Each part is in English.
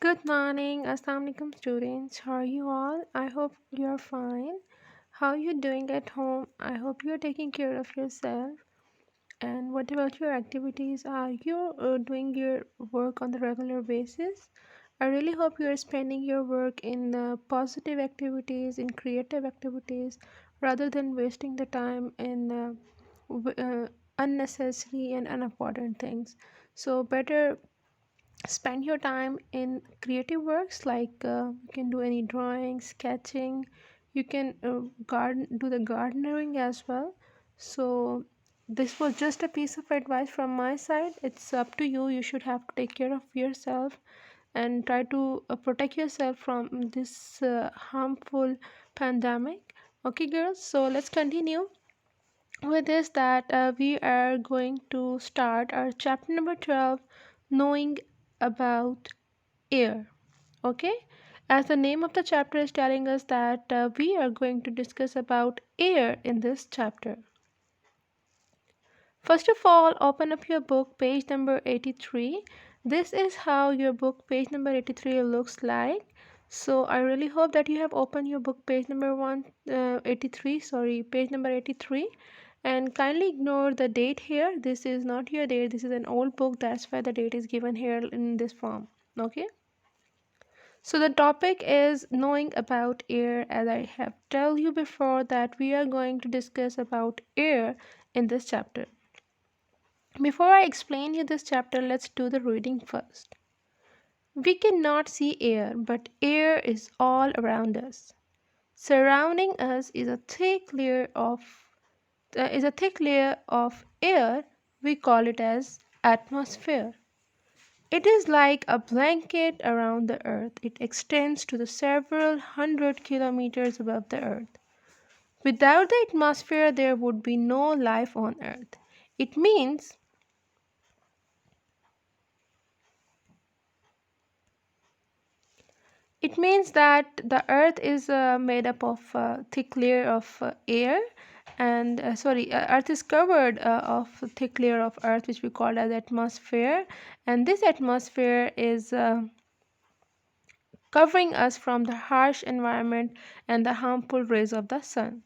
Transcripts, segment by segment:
Good morning, Assalamu alaikum students. How are you all? I hope you're fine. How are you doing at home? I hope you're taking care of yourself. And what about your activities? Are you doing your work on the regular basis? I really hope you're spending your work in positive activities, in creative activities, rather than wasting the time in unnecessary and unimportant things. So, better spend your time in creative works like you can do any drawing, sketching. You can do the gardening as well. So this was just a piece of advice from my side. It's up to you. You should have to take care of yourself and try to protect yourself from this harmful pandemic. Okay, girls, so let's continue with this that we are going to start our chapter number 12, knowing about air. Okay, as the name of the chapter is telling us that we are going to discuss about air in this chapter. First of all, open up your book, page number 83. This is how your book, page number 83, looks like. So I really hope that you have opened your book, page number 83, sorry, page number 83. And kindly ignore the date here. This is not your date. This is an old book. That's why the date is given here in this form. Okay. So the topic is knowing about air. As I have told you before that we are going to discuss about air in this chapter. Before I explain you this chapter, let's do the reading first. We cannot see air, but air is all around us. Surrounding us is a thick layer of air. We call it as atmosphere. It is like a blanket around the earth. It extends to the several hundred kilometers above the earth. Without the atmosphere, there would be no life on earth. It means It means that the earth is made up of a thick layer of air and earth is covered of a thick layer of earth which we call as atmosphere, and this atmosphere is covering us from the harsh environment and the harmful rays of the sun.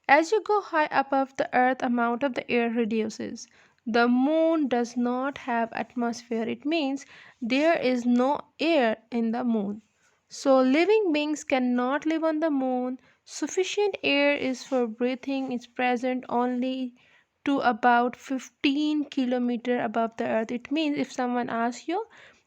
As you go high above the earth, amount of the air reduces. The moon does not have atmosphere. It means there is no air in the moon. So living beings cannot live on the moon. Sufficient air is for breathing is present only to about 15 kilometer above the earth. It means if someone asks you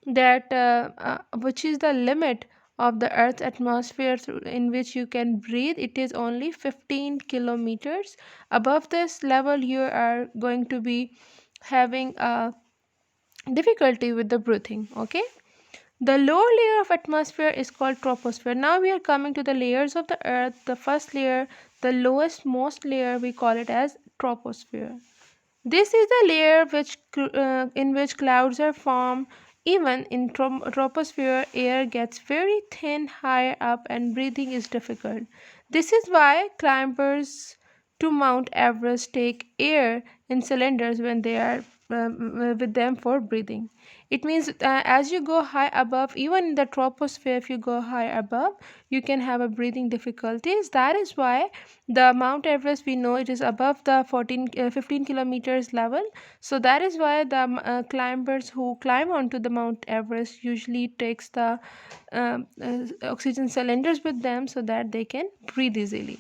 that which is the limit of the earth's atmosphere in which you can breathe, it is only 15 kilometers. Above this level you are going to be having a difficulty with the breathing. Okay, the lower layer of atmosphere is called troposphere. Now we are coming to the layers of the earth. The first layer, the lowest most layer, we call it as troposphere. This is the layer in which clouds are formed. Even in troposphere, air gets very thin higher up and breathing is difficult. This is why climbers to Mount Everest take air in cylinders when they are with them for breathing. It means as you go high above, even in the troposphere, if you go high above, you can have a breathing difficulties. That is why the Mount Everest, we know it is above the 15 kilometers level. So that is why the climbers who climb onto the Mount Everest usually takes the oxygen cylinders with them so that they can breathe easily.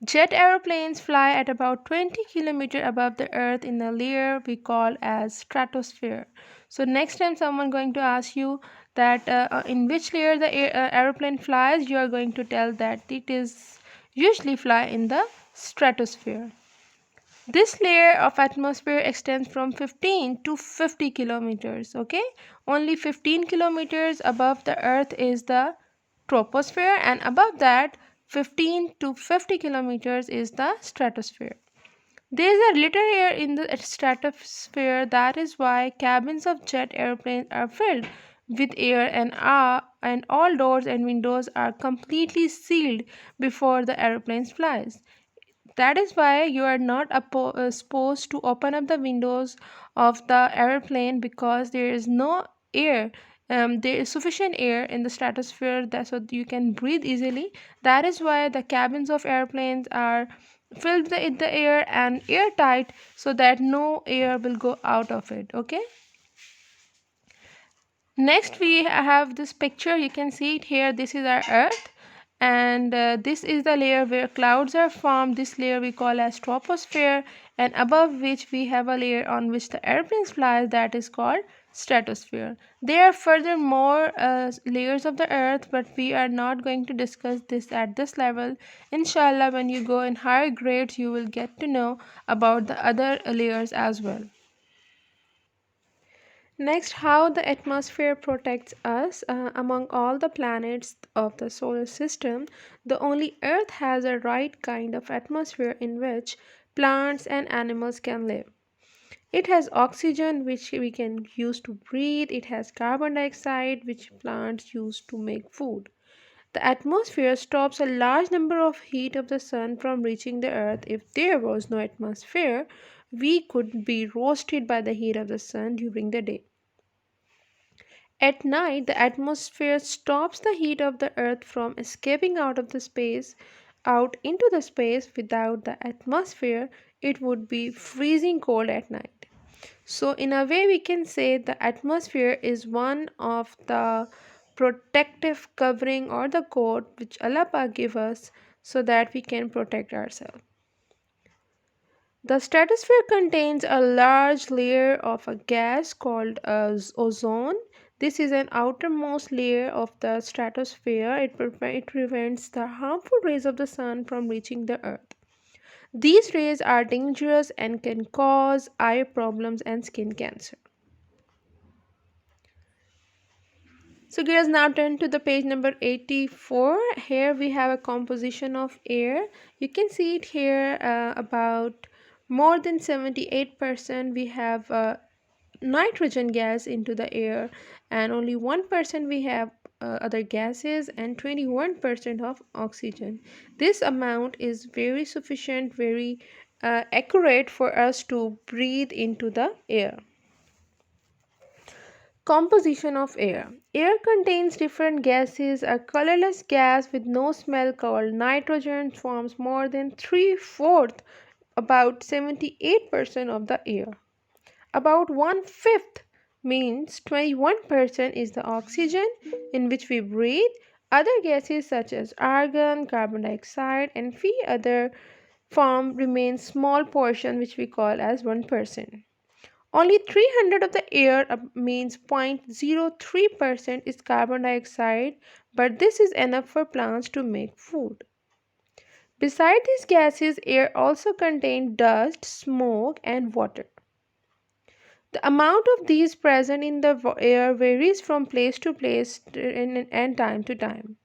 Jet aeroplanes fly at about 20 kilometers above the earth in a layer we call as stratosphere. So next time someone going to ask you that in which layer the aeroplane flies, you are going to tell that it is usually fly in the stratosphere. This layer of atmosphere extends from 15 to 50 kilometers. Okay, only 15 kilometers above the earth is the troposphere, and above that 15 to 50 kilometers is the stratosphere. There is a little air in the stratosphere. That is why cabins of jet airplanes are filled with air, and all doors and windows are completely sealed before the airplane flies. That is why you are not supposed to open up the windows of the airplane, because there is no air there is sufficient air in the stratosphere that so you can breathe easily. That is why the cabins of airplanes are filled with the air and airtight so that no air will go out of it. Okay. Next, we have this picture. You can see it here. This is our Earth, and this is the layer where clouds are formed. This layer we call as troposphere, and above which we have a layer on which the airplanes fly. That is called stratosphere. There are further more layers of the Earth, but we are not going to discuss this at this level. Inshallah, when you go in higher grades, you will get to know about the other layers as well. Next, how the atmosphere protects us. Among all the planets of the solar system, the only Earth has a right kind of atmosphere in which plants and animals can live. It has oxygen, which we can use to breathe. It has carbon dioxide, which plants use to make food. The atmosphere stops a large number of heat of the sun from reaching the earth. If there was no atmosphere, we could be roasted by the heat of the sun during the day. At night, the atmosphere stops the heat of the earth from escaping out into the space. Without the atmosphere, it would be freezing cold at night. So, in a way, we can say the atmosphere is one of the protective covering or the coat which Allah Pak give us so that we can protect ourselves. The stratosphere contains a large layer of a gas called ozone. This is an outermost layer of the stratosphere. It prevents the harmful rays of the sun from reaching the earth. These rays are dangerous and can cause eye problems and skin cancer. So girls, now turn to the page number 84. Here we have a composition of air. You can see it here about more than 78% we have nitrogen gas into the air, and only 1% we have other gases, and 21% of oxygen. This amount is very sufficient, very accurate for us to breathe into the air. Composition of air. Air contains different gases. A colorless gas with no smell called nitrogen forms more than three-fourths, about 78% of the air. About one-fifth, means 21%, is the oxygen in which we breathe. Other gases such as argon, carbon dioxide, and few other form remain small portion which we call as 1%. Only 300 of the air, means 0.03%, is carbon dioxide, but this is enough for plants to make food. Beside these gases, air also contains dust, smoke, and water. The amount of these present in the air varies from place to place and time to time.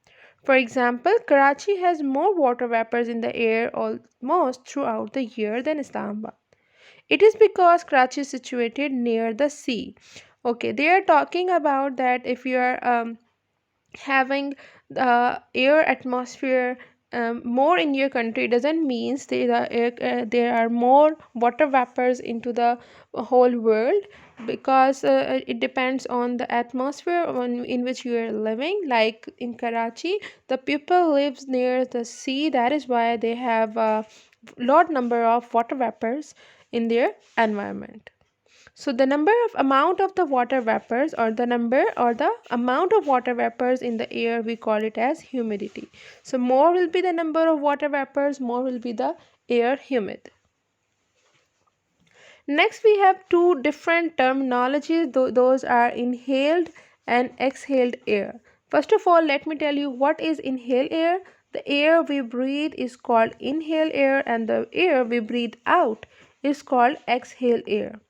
For example, Karachi has more water vapors in the air almost throughout the year than Islamabad. It is because Karachi is situated near the sea. Okay, they are talking about that if you are having the air atmosphere more in your country doesn't mean there are more water vapors into the whole world, because it depends on the atmosphere in which you are living. Like in Karachi, the people lives near the sea. That is why they have a lot number of water vapors in their environment. So the number of amount of the water vapors, or the number or the amount of water vapors in the air, we call it as humidity. So more will be the number of water vapors, more will be the air humid. Next, we have two different terminologies. Those are inhaled and exhaled air. First of all, let me tell you what is inhaled air. The air we breathe is called inhaled air, and the air we breathe out is called exhaled air.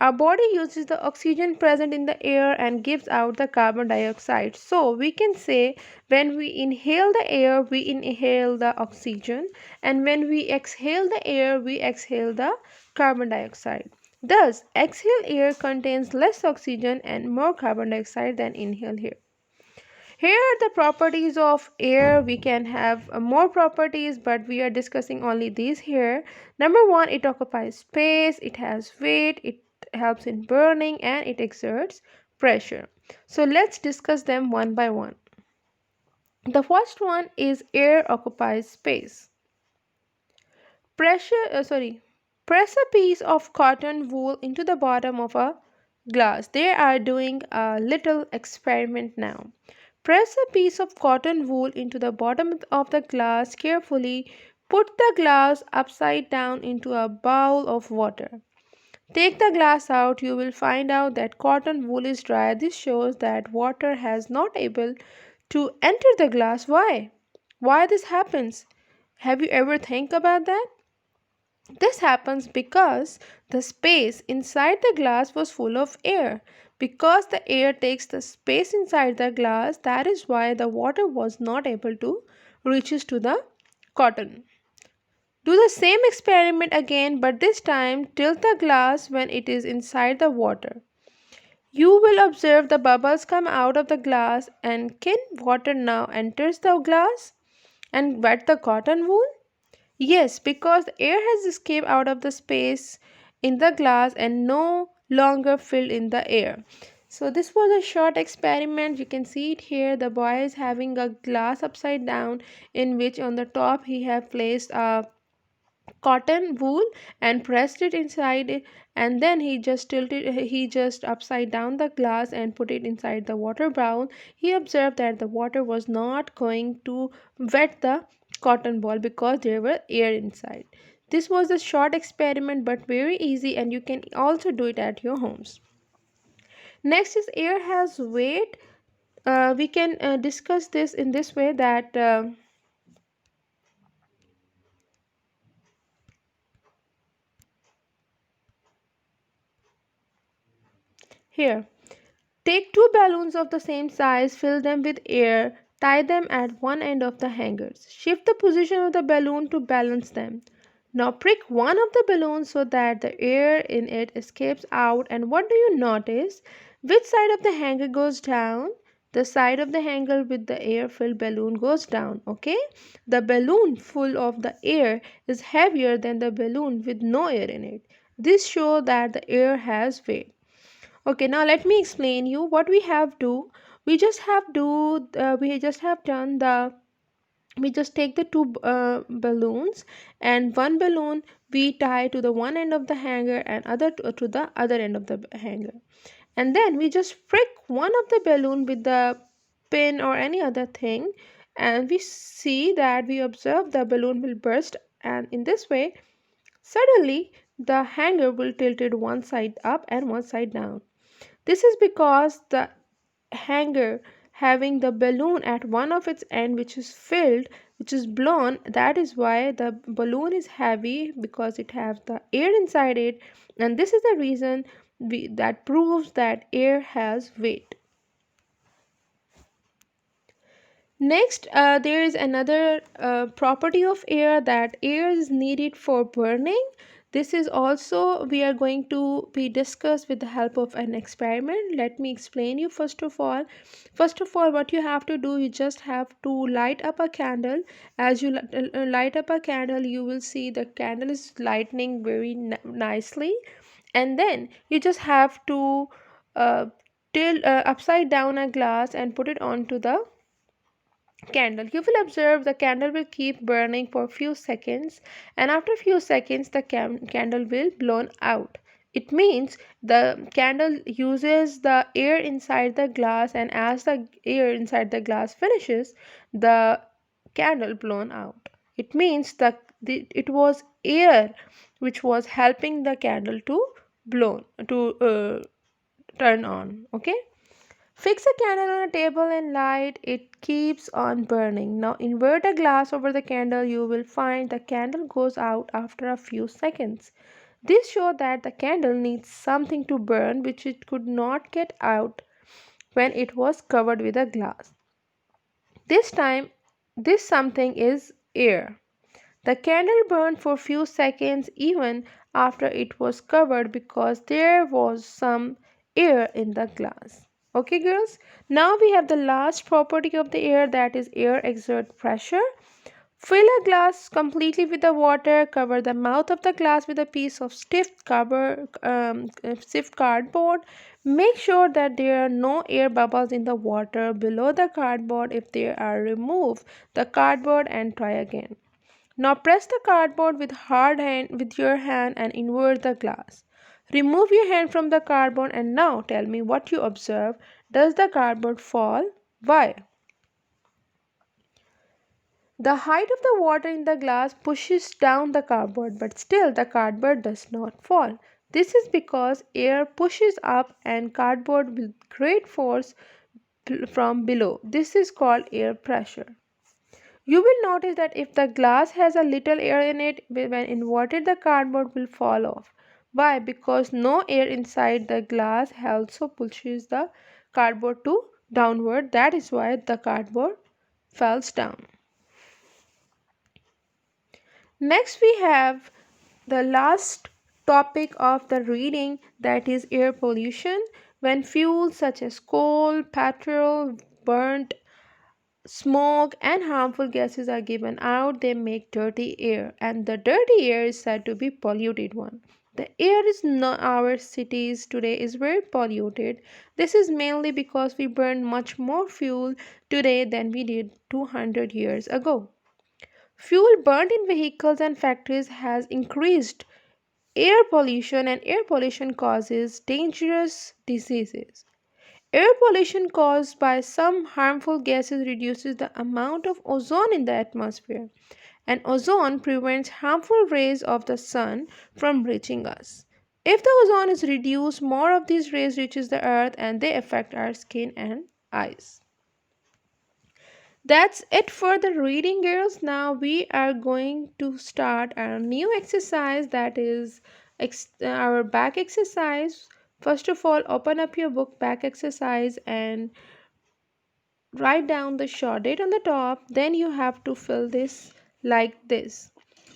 Our body uses the oxygen present in the air and gives out the carbon dioxide. So we can say when we inhale the air, we inhale the oxygen, and when we exhale the air, we exhale the carbon dioxide. Thus, exhaled air contains less oxygen and more carbon dioxide than inhaled air. Here are the properties of air. We can have more properties, but we are discussing only these here. Number one, it occupies space, it has weight, it helps in burning, and it exerts pressure. So let's discuss them one by one. The first one is air occupies space. Pressure, Press a piece of cotton wool into the bottom of a glass. They are doing a little experiment now. Press a piece of cotton wool into the bottom of the glass carefully. Put the glass upside down into a bowl of water. Take the glass out, you will find out that cotton wool is dry. This shows that water has not able to enter the glass. Why? Why this happens? Have you ever think about that? This happens because the space inside the glass was full of air. Because the air takes the space inside the glass, that is why the water was not able to reaches to the cotton. Do the same experiment again, but this time tilt the glass when it is inside the water. You will observe the bubbles come out of the glass, and can water now enters the glass and wet the cotton wool? Yes, because the air has escaped out of the space in the glass and no longer filled in the air. So this was a short experiment. You can see it here. The boy is having a glass upside down in which on the top he have placed a cotton wool and pressed it inside it, and then he just upside down the glass and put it inside the water bowl. He observed that the water was not going to wet the cotton ball because there were air inside. This was a short experiment but very easy, and you can also do it at your homes. Next is air has weight. We can discuss this in this way that here, take two balloons of the same size, fill them with air, tie them at one end of the hangers. Shift the position of the balloon to balance them. Now prick one of the balloons so that the air in it escapes out, and what do you notice? Which side of the hanger goes down? The side of the hanger with the air filled balloon goes down, okay? The balloon full of the air is heavier than the balloon with no air in it. This shows that the air has weight. Okay, now let me explain you what we have do. We just have done the we just take the two balloons, and one balloon we tie to the one end of the hanger and other to the other end of the hanger, and then we just prick one of the balloon with the pin or any other thing, and we see that we observe the balloon will burst, and in this way suddenly the hanger will tilt it one side up and one side down. This is because the hanger having the balloon at one of its end which is filled, which is blown, that is why the balloon is heavy because it has the air inside it, and this is the reason that proves that air has weight. Next, there is another property of air, that air is needed for burning. This is also we are going to be discussed with the help of an experiment. Let me explain you first of all. First of all, what you have to do, you just have to light up a candle. As you light up a candle, you will see the candle is lightening very nicely, and then you just have to uh, upside down a glass and put it onto the candle. You will observe the candle will keep burning for a few seconds, and after a few seconds the candle will blown out. It means the candle uses the air inside the glass, and as the air inside the glass finishes, the candle blown out. It means that it was air which was helping the candle to blown to turn on. Okay. Fix a candle on a table and light it keeps on burning. Now invert a glass over the candle. You will find the candle goes out after a few seconds. This shows that the candle needs something to burn which it could not get out when it was covered with a glass. This time this something is air. The candle burned for few seconds even after it was covered because there was some air in the glass. Okay girls, now we have the last property of the air, that is air exert pressure. Fill a glass completely with the water, cover the mouth of the glass with a piece of stiff cardboard, Make sure that there are no air bubbles in the water below the cardboard. If they are, remove the cardboard and try again. Now press the cardboard with your hand and invert the glass. Remove your hand from the cardboard and now tell me what you observe. Does the cardboard fall? Why? The height of the water in the glass pushes down the cardboard, but still the cardboard does not fall. This is because air pushes up and cardboard with great force from below. This is called air pressure. You will notice that if the glass has a little air in it, when inverted, the cardboard will fall off. Why? Because no air inside the glass also pushes the cardboard to downward. That is why the cardboard falls down. Next, we have the last topic of the reading, that is air pollution. When fuels such as coal, petrol, burnt smoke, and harmful gases are given out, they make dirty air, and the dirty air is said to be polluted one. The air is not our cities today is very polluted. This is mainly because we burn much more fuel today than we did 200 years ago. Fuel burned in vehicles and factories has increased air pollution, and air pollution causes dangerous diseases. Air pollution caused by some harmful gases reduces the amount of ozone in the atmosphere, and ozone prevents harmful rays of the sun from reaching us. If the ozone is reduced, more of these rays reaches the earth and they affect our skin and eyes. That's it for the reading, girls. Now we are going to start our new exercise, that is our back exercise. First of all, open up your book, back exercise, and write down the short date on the top. Then you have to fill this like this.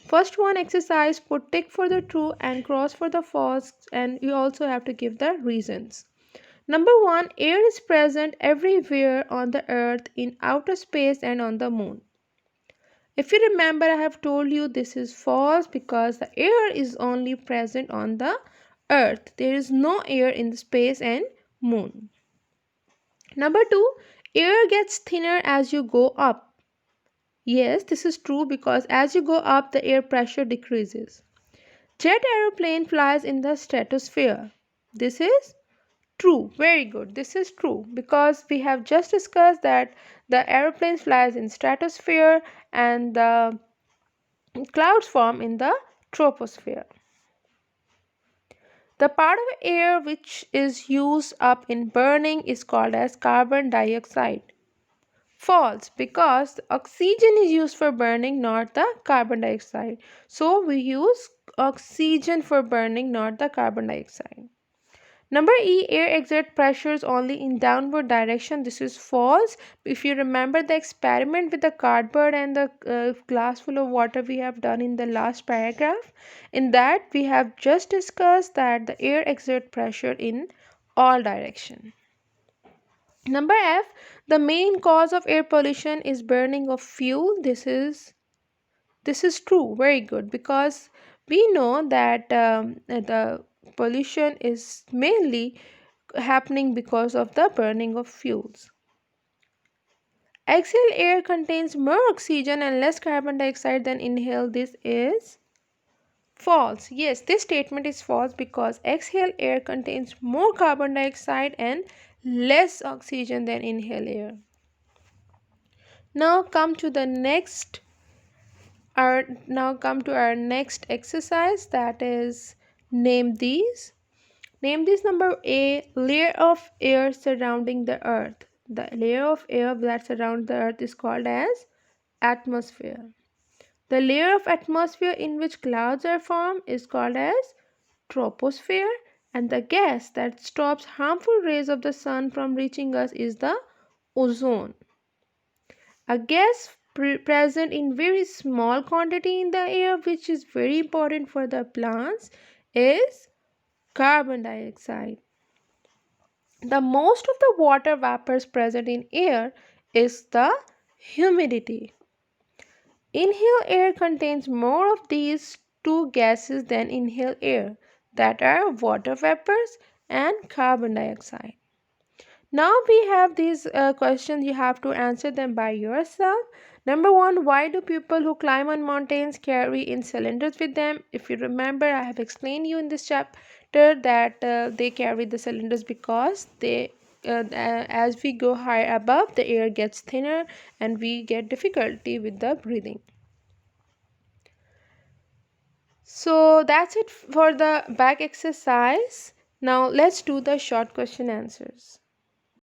First one exercise, put tick for the true and cross for the false, and you also have to give the reasons. Number one, air is present everywhere on the earth, in outer space, and on the moon. If you remember, I have told you this is false because the air is only present on the earth. There is no air in the space and moon. Number two, air gets thinner as you go up. Yes, this is true because as you go up, the air pressure decreases. Jet aeroplane flies in the stratosphere. This is true. Very good. This is true because we have just discussed that the aeroplane flies in stratosphere and the clouds form in the troposphere. The part of air which is used up in burning is called as carbon dioxide. False, because oxygen is used for burning, not the carbon dioxide. So we use oxygen for burning, not the carbon dioxide. Number E, air exert pressures only in downward direction. This is false. If you remember the experiment with the cardboard and the glass full of water we have done in the last paragraph, in that we have just discussed that the air exert pressure in all direction. Number F, the main cause of air pollution is burning of fuel. This is true. Very good, because we know that the pollution is mainly happening because of the burning of fuels. Exhaled air contains more oxygen and less carbon dioxide than inhaled. This is false. Yes, this statement is false because exhaled air contains more carbon dioxide and less oxygen than inhaled air. Now come to the next our next exercise, that is name these. Name this. Number A, layer of air surrounding the earth. The layer of air that surrounds the earth is called as atmosphere. The layer of atmosphere in which clouds are formed is called as troposphere, and the gas that stops harmful rays of the sun from reaching us is the ozone. A gas present in very small quantity in the air, which is very important for the plants, is carbon dioxide. The most of the water vapors present in air is the humidity. Inhaled air contains more of these two gases than inhaled air, that are water vapors and carbon dioxide. Now we have these questions, you have to answer them by yourself. Number one, why do people who climb on mountains carry in cylinders with them? If you remember, I have explained you in this chapter that they carry the cylinders because as we go high above, the air gets thinner and we get difficulty with the breathing. So that's it for the back exercise. Now let's do the short question answers.